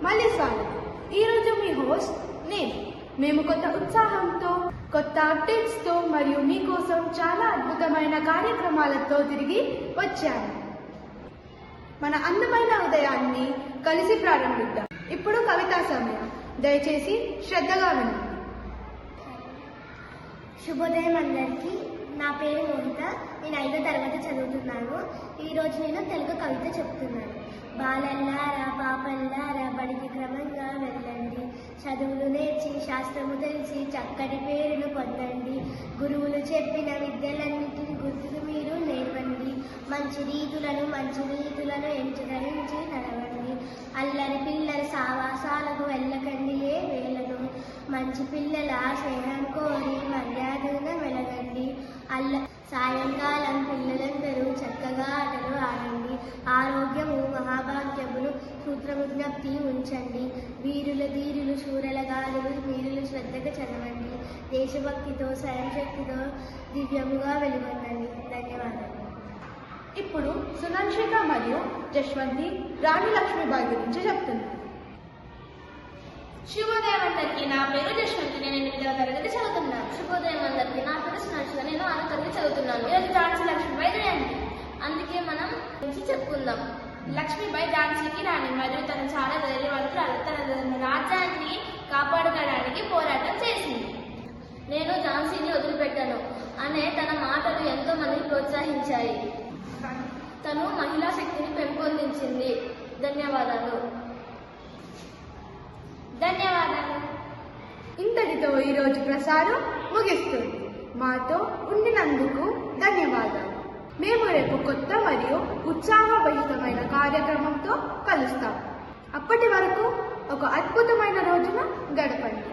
మళ్ళీ స్వాగతం. ఈరోజు మీ హోస్ట్ నేను. మేము కొత్త ఉత్సాహంతో, కొత్త అప్డేట్స్తో మరియు మీకోసం చాలా అద్భుతమైన కార్యక్రమాలతో తిరిగి వచ్చాము. మన అందమైన ఉదయాన్ని కలిసి ప్రారంభిద్దాం. ఇప్పుడు కవితా సమయం. దయచేసి శ్రద్ధగా వినండి. శుభోదయం అందరికీ. నా పేరు మోహిత. నేను 5వ తరగతి చదువుతున్నాను. ఈరోజు నేను తెలుగు కవిత చెప్తున్నాను. బాలల్లారా పాపల్లారా బడికి క్రమంగా వెళ్ళండి, చదువులు నేర్చి శాస్త్రము తెలిసి చక్కటి పేరును పొందండి. గురువులు చెప్పిన విద్యలన్నిటిని గుర్తుకు మీరు నేర్పండి. మంచి రీతులను మంచి నీతులను గ్రహించి నడవండి. అల్లరి పిల్లల సావాసాలకు వెళ్ళకండి ఏ వేళను. మంచి పిల్లల స్నేహం కోరి మర్యాదగా వెలగండి. సాయంకాలం పిల్లలందరూ చక్కగా ఆటలు ఆడండి. ఆరోగ్యము మహాభాగ్యమును సూత్రముజ్ఞప్తి ఉంచండి. వీరుల ధీరులు శూరల గాలులు వీరులు శ్రద్ధగా చదవండి. దేశభక్తితో స్వయం శక్తితో దివ్యముగా వెలుగొందండి. ధన్యవాదాలు. ఇప్పుడు సునాన్షిక మరియు జశ్వంతి రాణి లక్ష్మీబాయి గురించి చెప్తున్నారు. శుభోదయం అందరికీ. నా పేరు జశ్వంతి. నేను 8వ తరగతి చదువుతున్నాను. శుభోదయం అందరికీ. నా పేరు సునాన్షిక. నేను 6వ తరగతి చదువుతున్నాను. ఈరోజు ఝాన్సీ లక్ష్మీబాయి జయంతి. అందుకే మనం గురించి చెప్పుకుందాం. లక్ష్మీబాయి ఝాన్సీకి రాణి మరియు తను చాలా ధైర్యవంతురాలు. తన రాజ్యాన్ని కాపాడుకోవడానికి పోరాటం చేసింది. నేను ఝాన్సీని వదిలిపెట్టాను అనే తన మాటలు ఎంతో మందిని ప్రోత్సహించాయి. తను మహిళా శక్తిని పెంపొందించింది. ధన్యవాదాలు. ఇంతటితో ఈరోజు ప్రసారం ముగిస్తుంది. మాతో ఉండినందుకు ధన్యవాదాలు. మేము రేపు కొత్త మరియు ఉత్సాహభరితమైన కార్యక్రమంతో కలుస్తాం. అప్పటి వరకు ఒక అద్భుతమైన రోజున గడపండి.